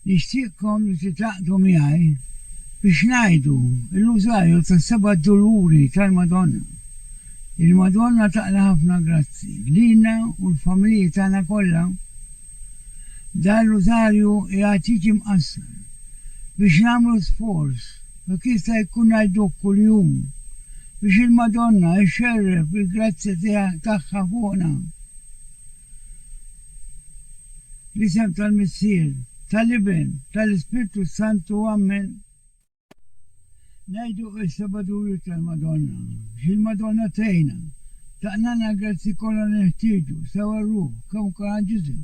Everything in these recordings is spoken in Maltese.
Nixtieqkom li titlaqtu miegħi biex ngħidu l-użarju tas-seba' doluri tal-Madonna. Il-Madonna taqla ħafna grazzi lilna u l-familji tagħna kollha. Dan l-użarju qiegħed jiġi mqassar biex nagħmlu sforz ma jista' jkun ngħiduk kuljum biex il-Madonna jxerref bil-grazzi tagħha fuqna. L-isem tal-Missier, tal-Iben, tal-Ispirtu Santu, Amen. Ngħidu s-seba' doluri tal-Madonna, biex il-Madonna tgħinna taqnana grazzi kollha neħtieġu sewa r-ruħ kemm ġisem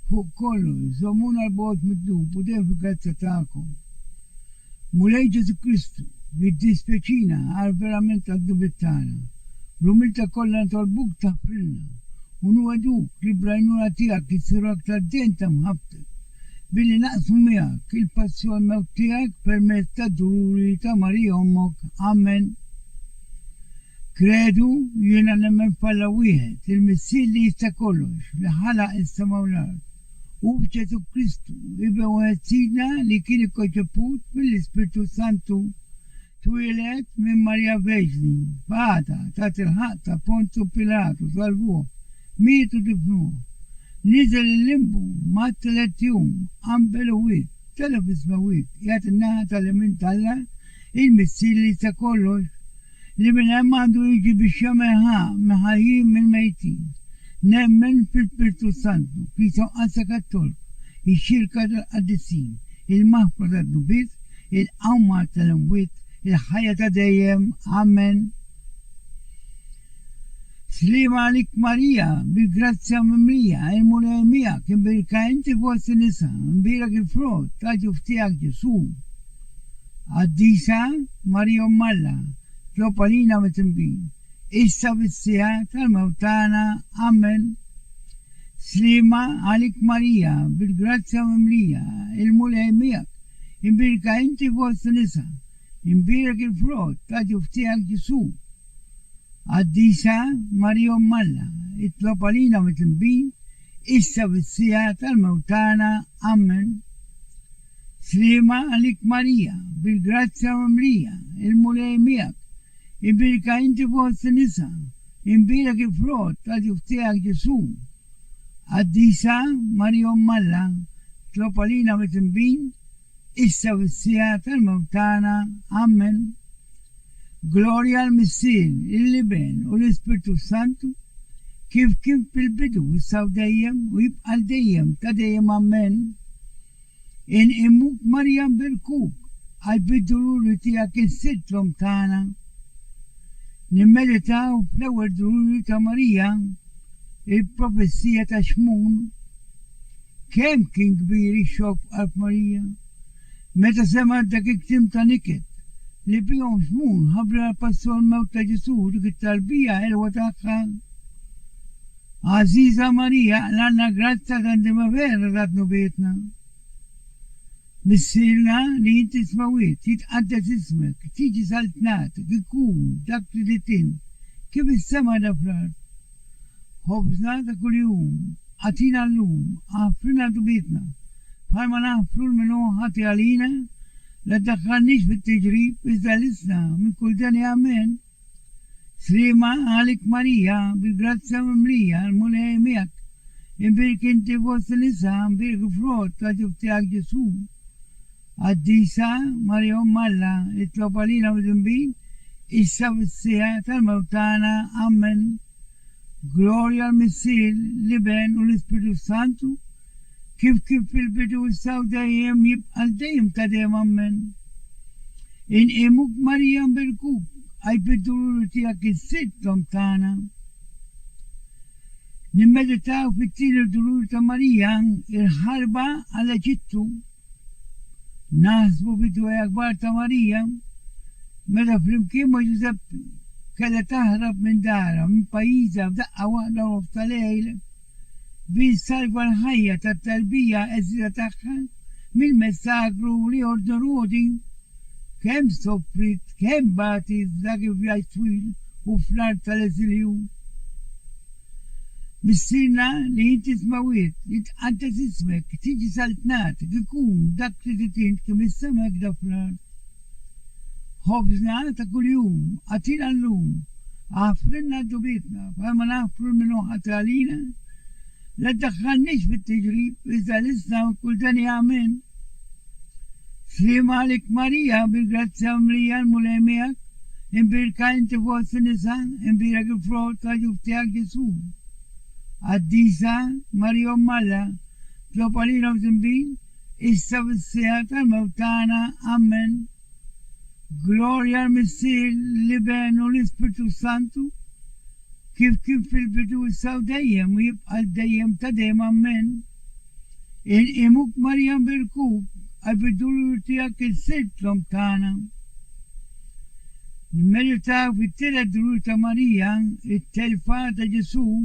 fuq kollu jżommuna l-bogħod mid-dub u dejjem fil-grazza tagħkom. Mulej Ġesu Kristu jiddispjaċina għal verament għad-dubit tagħna. Bl-umiltà kollha nitolbuk taħfrilna u nuweduk li bl-għajnuna tiegħek jsiru aktar dejjem mħabbtek billi naqsmu miegħek il-passjon mewt tiegħek permezz tad-doluri ta' Marija Ommok. Amen. Kredu jiena nemmen bħala wieħed il-Missier li jista' kollox li ħalaq is-sema u l-ard u b'Ġesu Kristu iben wieħed sidna li kien ikkonċeput mill-Ispirtu Santu twieled minn Marja Verġni b'għada tat il-ħaq ta' Pontu Pilatu salvuh mietu difnuh. Niżel il-limbu ma' 3 jum qambel u wied telef ismawit jagħti n-naħa tal-yemin tal-Alla il-Missier li jista' kollox li minn hemm għandu jiġi biex jagħmel ħajjin mill-mejtin. Nemmen fil-Spirtu Santu, Kristja Qassa Kattolika, ix-xirka tal-qaddisin, il-maħfra tad-dubiet, il-qawma tal-imwiet, il-ħajja ta' dejjem. Amen. Slima għalik Marija, bil-grazzja mimlija, il-mulej miegħek, imbirka inti fost nisa, imbirek il-frott ta' ġuf tiegħek Ġesu. Qaddisa Marija Ommalla, tlopalina mit-tinbin. Issa fis-sija tal-mewt tagħna. Amen. Slima għalik Marija, bil-grazzja mimlija, il-mulej miegħek, imbirka inti fost nisa, imbirek il-frott ta' ġuf tiegħek Ġesu. Qaddisa Marija Ommalla, it-tlopalina mit-tinbin, issa fis-sija tal-mewt tagħna. Amen. Slima għalik Marija, bil-grazzja mimlija, il-mulej miegħek, imbirka inti fost nisa, imbirek il-frott ta' ġuf tiegħek Ġesu. Qaddisa Marija Ommalla, tlopalina mit-tinbin, issa fis-sija tal-mewt tagħna. Amen. Glorja al-Missier, il-Iben u l-Ispirtu Santu, kif fil-bidu issa u dejjem u jibqa' dejjem ta' dejjem. Amen. Inqimmuk Marja bil-kuk għal bid-doluri tiegħek is-sittlhom tagħna. Nimmeditaw fl-ewwel doluri ta' Marija, il-professija ta' Xmun. Kemm kien kbir ix-xokk qalb Marija meta sema' dak il-kliem ta' niket li bihom Xmun ħabbra l-passor mewt ta' Ġesu dik it-talbija ħelwa tagħha. Għażiża Marija għandna grazza ta' vera ratnu bietna. Missirna li inti smawiet, jitqaddes ismek, tiġi saltnat, ikun, dak li tin, kif is-sema da fl-ard. Ħobżna ta' kuljum, għatina l-lum, għafrina dubietna, bħalma naħfru l-minu ħati għalina, la daħħalniex fit-tiġrib, iżda l-isna, minn kull dani. Amen. Slima għalik Marija, bil-grazzja mimlija, l-mulej miegħek, imbirk inti fost nisa, imbirk frott ta' ġuf tiegħek Ġesu. Qaddisa Marija Ommalla, it-tlopalina mit-tinbin, issa fis-sija tal-mewt tagħna. Amen. Glorja al-Missier, l-Iben u l-Ispirtu Santu, kif fil-bidu issa u dejjem jibqa' dejjem ta' dejjem. Amen. Inqimmuk Marija bil-kuk għal bid-doluri tiegħek is-sittlhom tagħna. Nimmeditaw fit-tieni doluri ta' Marija, il-ħarba għall-Eġittu. Naħsbu bid-dwejja kbar ta' Marija meta flimkien ma' Ġuseppi kellha taħrab minn darha minn pajjiżha f'daqqa waħda u f'talejl biex salva l-ħajja tat-tarbija eżira tagħha mill-messakru li ordorodi. Kemm soffrit, kemm batit dak il-vjaġġ twil u fl-art tal-eżilju. بالسينا اللي تسمى ويت أنت اسمك تيجي سلطنات يكون دك تتين كمسمك دفرار خبزنا كل يوم أتينا اللوم عفرنا بيتنا فما نعفر منه حتى علينا لا تدخلنيش في التجريب إذا لسنا كل تاني آمين سليم عليك ماريا بالجراتسا مليان ملاميك إن بيركاين تفوس النسان إن بيرك فرود تاجوف تياك جسو الديسا ماريو مالا تلوبالينا وزنبين إسا بالسياتا موتانا آمين Gloria al Mesías, libeno l'Espíritu Santo, كيف في البدو السودايم ويبقى الدايم تدايم أمين إن إموك مريم بالكوب البدو تياك الست لمتانا الملتا في التلة دروتا مريم التلفات جسو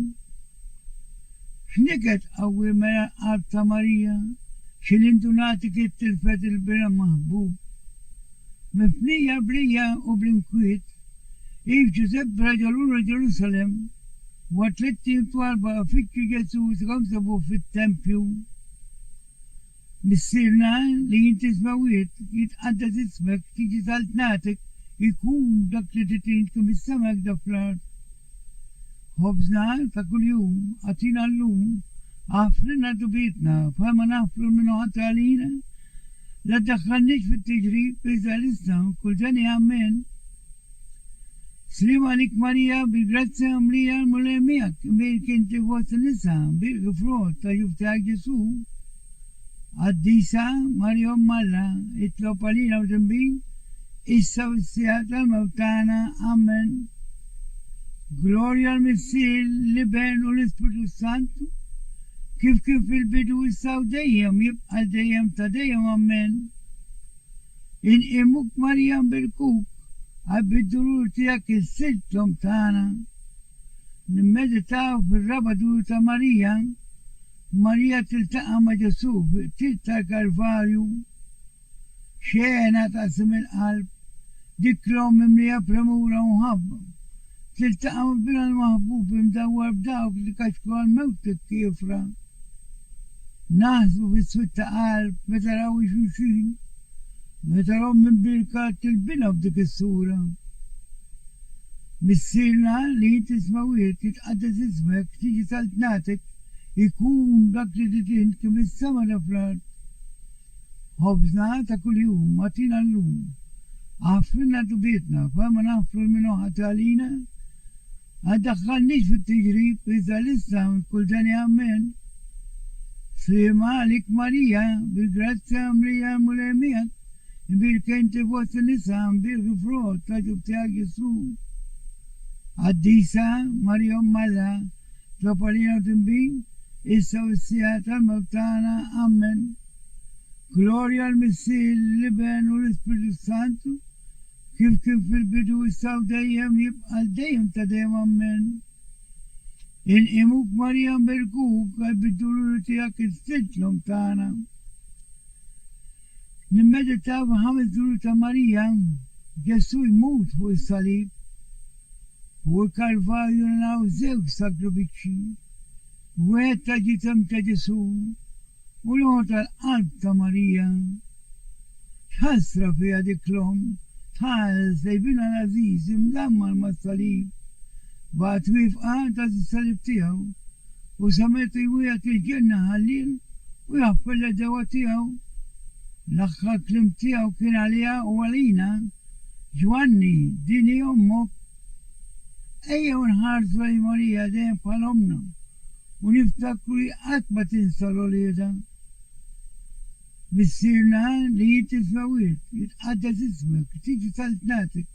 شنكت أول ما أرتا مريم شلندوناتك التلفات البلا محبوب مفنية بريا وبلنكويت إيف جوزيب رجلون جيروسالم واتلتين طوالبا فيك جاسوس غمزبو في التمبيو مسيرنا لين تسمويت يتقدس اسمك تيجي سالتناتك يكون دكتتين كم السمك دفلات خبزنا فكل يوم أتينا اللوم عفرنا بيتنا فما نعفر منه حتى علينا لا تدخلنيش في التجريب إذا لسنا كل تاني آمين سليم عليك ماريا بالجراتسا مليان ملاميك بيركن تفوس النساء بالغفرود تجوف تاك جسو الديسا ماريو مالا اتلوبالينا وزنبين إسا والسياتا موتانا آمين Gloria al Mesías libeno l'Espíritu Santo كيف في البدو السودايم يبقى الدايم تدايم أمين إن إموك مريم بالكوك عبدالور تياك الست لمتانا نمد تعرف الربا دولتا مريم مريم تلتقى مجسوف تلتا كالفاريو شينا تقسم القلب ذكرهم مملية برمورة وهبة تلتقى بنا المحبوب مدور بداوك لكشكوان موتك كيفرا ناس في سوت قلب متراو يشوشين متراو من بركات البنا بدك الصورة مسيرنا اللي تسمويه تتقدس اسمك تيجي سلطناتك يكون دكتتين كم السما نفرات خبزنا كل يوم أتينا اللوم عفرنا بيتنا فما نعفر منه حتى علينا أدخلنيش في التجريب إذا لسه كل تاني آمين سليم عليك ماريا بالجراتسا مليان ملاميك بيركن تفوس النساء بالغفرود تجوب تاك يسوع الديسا مريم مالا تلوبالينا وتنبين إسا والسياتا موتانا آمين Gloria al Mesías libeno l'Espíritu Santo كيف في البدو السودايم يبقى الدايم تدايم أمين إن إموك مريم بالكوك البدو تياك الست لمتانا نمد تاب حمد دولتا مريم جسو يموت هو الصليب هو كالفايو ناو زيوك ساكروبيتشي ويتا تمتا جسو ولوت القلب تماريا حسرة في هذيك الأم تعال سايبين العزيز مدمر من الصليب واتويف أنت الصليب تيهو وسميت وياك الجنة هالليل ويغفر دواتيهو لخا كلمتيهو كان عليها ولينا جواني ديني أمك أي نهار صلي ماريا دين فالأمنا ونفتكري أكبر صلوا لي ده بسيرنا اللي تسويت يتقدس اسمك تيجي سلطناتك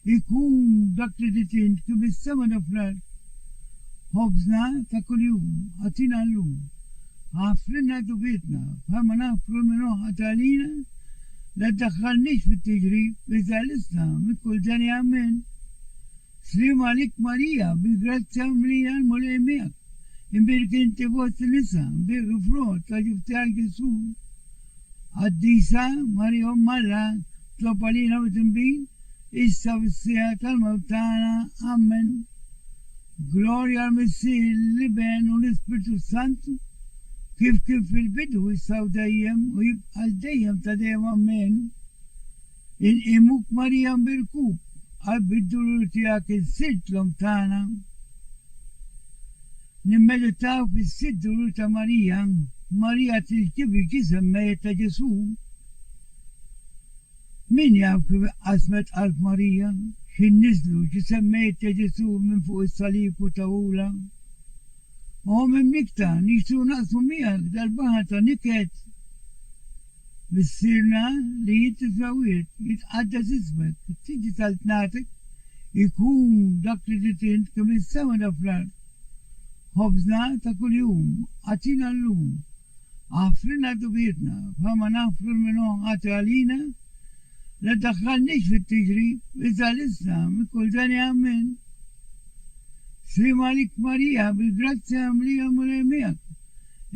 يكون دكتتين كم السما نفرات خبزنا كل يوم أتينا اللوم عفرنا بيتنا فما نعفر منه حتى علينا لا تدخلنيش في التجريب إذا لسنا من كل تاني آمين سليم عليك ماريا بالجراتسا مليان ملاميك إن بيركن تفوت النساء بالغفرود تجوب تاك يسوع الديسا مريم مالا تلوبالينا وتنبين إسا بالسياتا الموتانا آمين Gloria al Messie اللبن والإسبرتو سانتو كيف في البدو يساو دايم ويبقى الدايم تدايم أمين إن إموك مريم بركوب أبدو تياك السد لمتانا نمدتاو في السد ولوتا ماريا تلتبي جسم ما يتجسوم من يعرف اسمة ألف ماريا شن نزلوا جسم ما يتجسوم من فوق الصليب وتقولا وهم منكتا نيشتو نقصوا مياك دربها تنكت بالسيرنا ليتفاويت يتقدس اسمك تيجي سلطناتك يكون دكتورتين كم السما أفراد خبزنا كل يوم أتينا اللوم عفرنا بيتنا فما نفر منه عطي علينا لا دخلنيش في التجريب إذا لسنا من كل ثاني أمين سليم عليك ماريا بالجراتيا مليا مليميك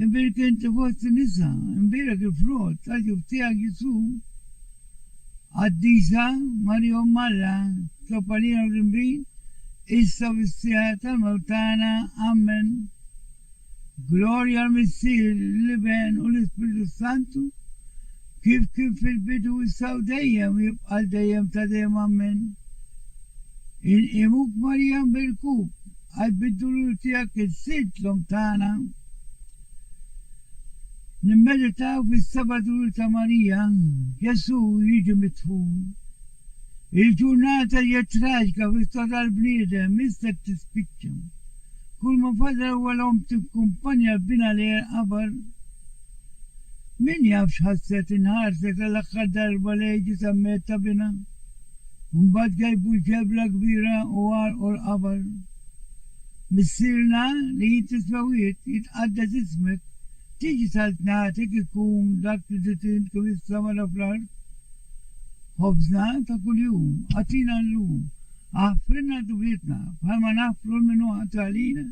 امبارك انت فوست النساء امبارك الفروض تجيب تياك يسوع الديسا مريم مالا تلوبالينا ورمبين إسا بالسيات الموتانا أمن Gloria al Messie اللبن والإسبرتو سانتو كيف في البدو يساو دايم ويبقى الدايم تدايم أمن إن إموك مريم بالكوب البدو تياك السيد لمتانا نمدتاو في السبت والتمانية يسوع يجي مدفون الجنات يتراجك في صدى البنيدة مستر تسبيكشم كل ما فضل ولهم تكمبانيا بنا للأبر من يفش حسيت نهار ستلقى درب ليجي سميت بنا ومباد جايبو جبلة كبيرة وار والأبر مسيرنا لي تسويت يتقدس اسمك تيجي سلطناتك يكون دكتورتين كم السما الأفراد خبزنا كل يوم أتينا اللوم عفرنا بيتنا فما نفر منه عطي علينا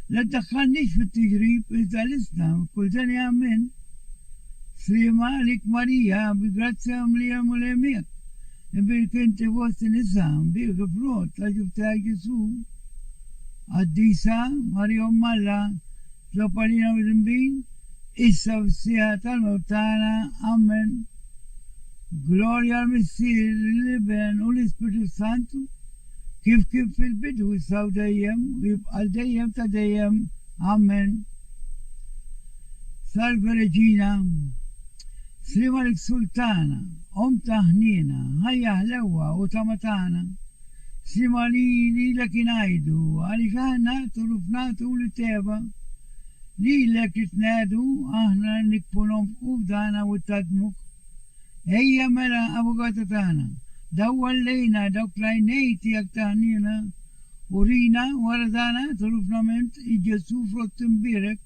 لا تدخلنيش في التجريب إذا لسنا كل ثاني أمين سليم عليك ماريا بجراتيا مليا مليميك امبارك انت وسط النساء امبارك فروض تجيب تاج يسوع الديسا مريم مالا تلوبالينا ورمبين إسا بالسيات الموتانا أمين Gloria al Messie اللبن والإسبرتو سانتو كيف في البدو يساو دايم ويبقى الدايم تدايم آمين سالفة رجينا سليم عليك سلطانا أم تهنينا هيا هلوة وتمتانا سليم علي لك نايدو علي فهنا ترفنا تقول تيبا لي لك تنادو أهنا نكبنهم أبدانا وتدمك هيا ملا أبو قاتتانا دول لينا دوكلاي نيتي أكتانينا ورينا وردانا تروفنا منت إجسو فروتن بيرك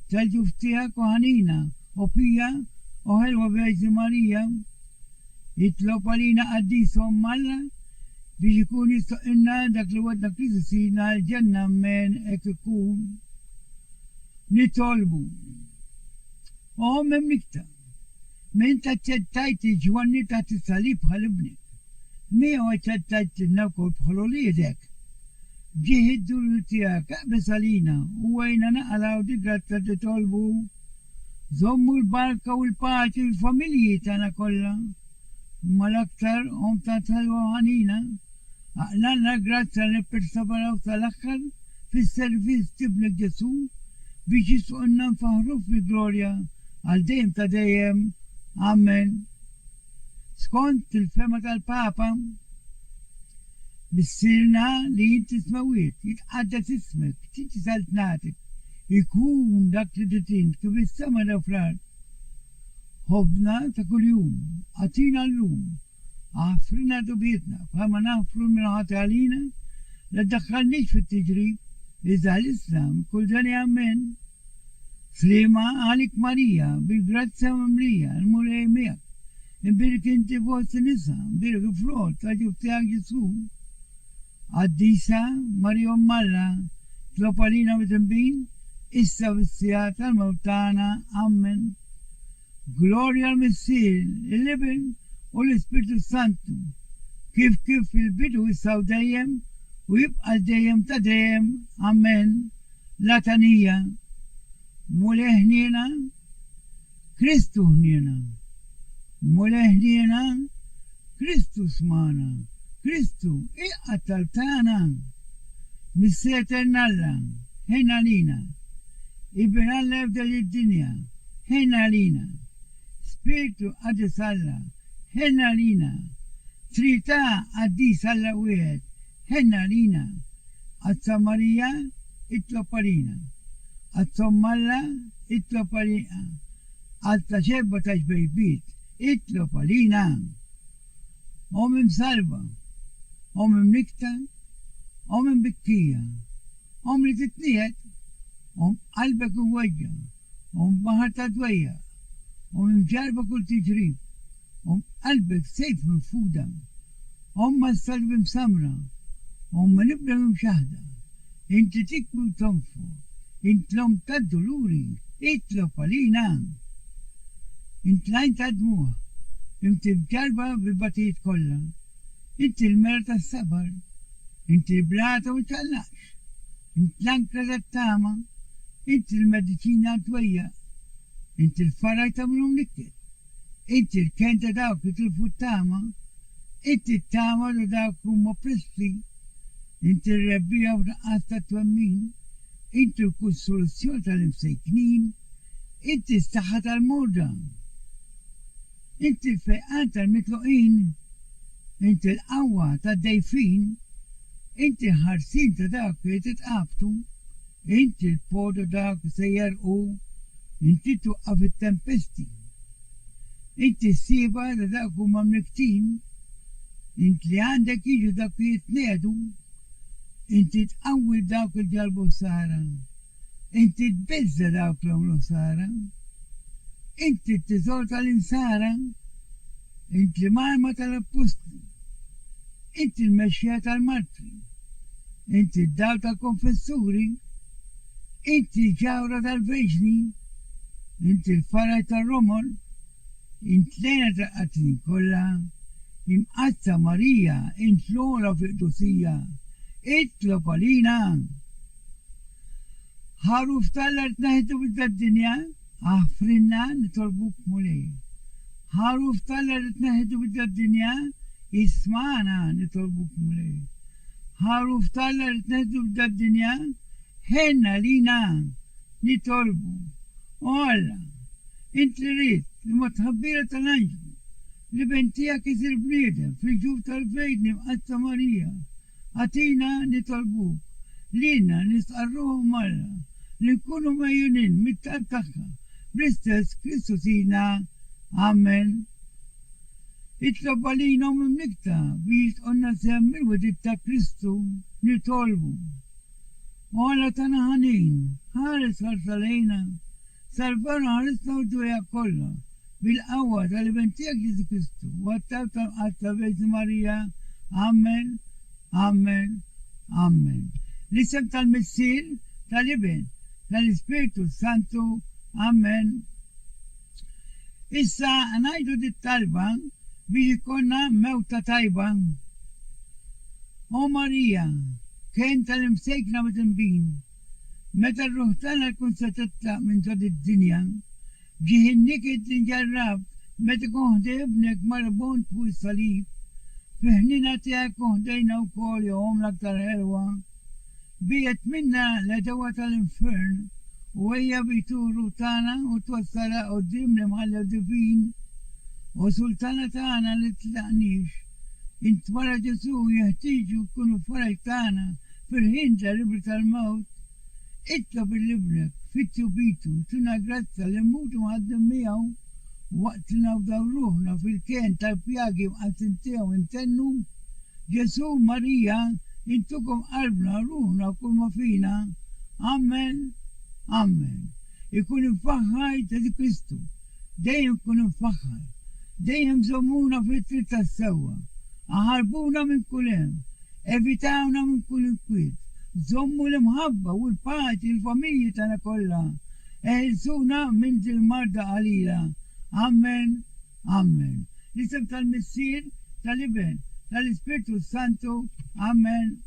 تلجفتيها كوهانينا وبيا وهل وبيج ماريا يتلوبالينا أديسو مالا بيكون يسئنا دكلوات نكريسينا الجنة من اككوم نطالبو وهم مملكتا من تتتايتي جواني تتساليب خلبني مي وتتايتي ناكل بخلولي ديك جهد دولتيا كأبسالينا ويننا على دقات تتطلبو زوم الباركة والباتي الفاميلي تانا كلها ملاكتر هم تتلو هنينا أعلان لقرات لبرسبرا وتلخر في السيرفيس تبنك جسو بيجيسو أننا فهرو في جلوريا الديم تديم آمين سكونت الفمة البابا بسيرنا لين تسمويت يتقدس اسمك تيجي سلطناتك يكون دكتورتين كيف السما الأفراد خبزنا كل يوم أتينا اللوم عفرنا بيتنا فما نفر من عطي علينا لا تدخلنيش في التجريب إذا الإسلام كل ثاني أمين سليمة عليك ماريا بالجراتيا مملية المليمية امبارك انت فوست النساء امبارك فروض تجيب تاج يسوع الديسا مريم مالا تلوبالينا وتنبين إسا بالسيات الموتانا أمن Gloria al Messie اللبن والإسبرتو سانتو كيف في البدو يساو دايم ويبقى دايم تدايم. أمين. لاتانية مولا هنينا كريستو هنينا، مولا هنينا كريستو سمانا، كريستو إيه أتلتانا مسيتنا الله هنا لينا، ابن الله يفضل الدنيا هنا لينا، سبيرتو أدي صلى هنا لينا، تريتا أدي صلى ويد هنا لينا، السمارية اتلوبالينا، الصمالة اتلوبالينا، التشبه تشبه بيت اتلوبالينا. أم سالبة، أم نكتة، أم بكية، أم لتتنيت، أم قلبك ووجه، أم بهرت دوية، أم جاربة كل تجريب، أم قلبك سيف من فودة، أم الصلب مسمرة، أم نبلة مشاهدة، انت تكبر وتنفر، انت لم تدلوري، اتلو فلينا، انت لا انت دموع، انت بجربة ببطيت كلها، انت المرت الصبر، انت البلاطة وتقلقش، انت لانكرة التامة، انت المدينة ويا، انت الفريطة من نكت، انت الكنتة داوك تلفو التامة، انت التامة داوك مبرسلي، انت الربية ورقاصة تومين، انت كل سولوسيون المساكنين، انت الصحة الموضة، انت الفئات المطلوقين، انت القوة تالضيفين، انت الحارسين تداك تتقابتوا، انت البودو داك سيرقوا، انت توقف التمبستي، انت السيبة تداك مملكتين، انت اللي عندك يجوا داك يتنادوا، انت تقوي داك الجلب وسارة، انت تبز داك لهم وسارة، انت تزورت الانسارة، انت اللي ما تلبست، انت المشيات المرتري، انت الداوت الكونفسوري، انت الجاورة الفيجني، انت الفرعة الرمل، انت لينة الأتني كلها، امقاسة ماريا، انت لورا في قدوسية، اتلو بالينا. هاروف تالت نهدو بدا الدنيا، أفرنا نطلبوك مولي. هاروف تالت نهدو بدا الدنيا، اسمعنا نطلبوك مولي. هاروف تالت نهدو بدا الدنيا، هنا لينا نطلبو. ولا انت ريت المتخبرة الانجل لبنتيها كسر بنيدة في جوف الفيدن مقاسة ماريا، أتينا نطلبوك لينا نسألوه مرة لنكونوا ميونين متأتخة بريستس كريستوسينا. آمين. اطلب علينا من نكتا بيت قلنا سامر ودبتا كريستو نطلبو. ولا تنهنين هارس هرسلينا سالفانا هرسنا ودويا كلها بالأول لبنتيها جيسو كريستو واتاوتا أتبيت ماريا. آمين آمين آمين. لسم المسير تالبين تالسبيرتو سانتو. آمين. إسا نايدو دي الطالبة بيكونا موتة طيبة. أو ماريا كانت المسيكنا متنبين متى الروحتنا كنت ستطلع من جد الدنيا جهنك تنجرب متى كنت ابنك مربون فوق الصليب فهننا تاكو دينا وكل يوم لكتر حلوة بيت منا لدوة الانفرن وهي بيتورو تانا وتوصل قدام لمحل دفين وسلطانة تانا لتلعنيش انت فرج يسوع يهتيج وكونوا فرج تانا في الهند لربة الموت اطلب لابنك فتو بيتو تنقرت لموت وهدميه وقتنا ودوروهنا في الكين تلبياجي وأنتنتيه وانتنوا يسوع ماريا انتكم قلبنا روحنا كل ما فينا. آمين آمين. يكون مفخر تدي كريستو دايم يكون مفخر دايم زمونا في التلتة سوا أهربونا من كلهم افتاونا من كل كويت زموا المحبة والباقي الفاميليا تانا كلها اهلسونا من المرضى علينا. آمين آمين. لسه المسير تالبين تالسبيرتو سانتو. آمين.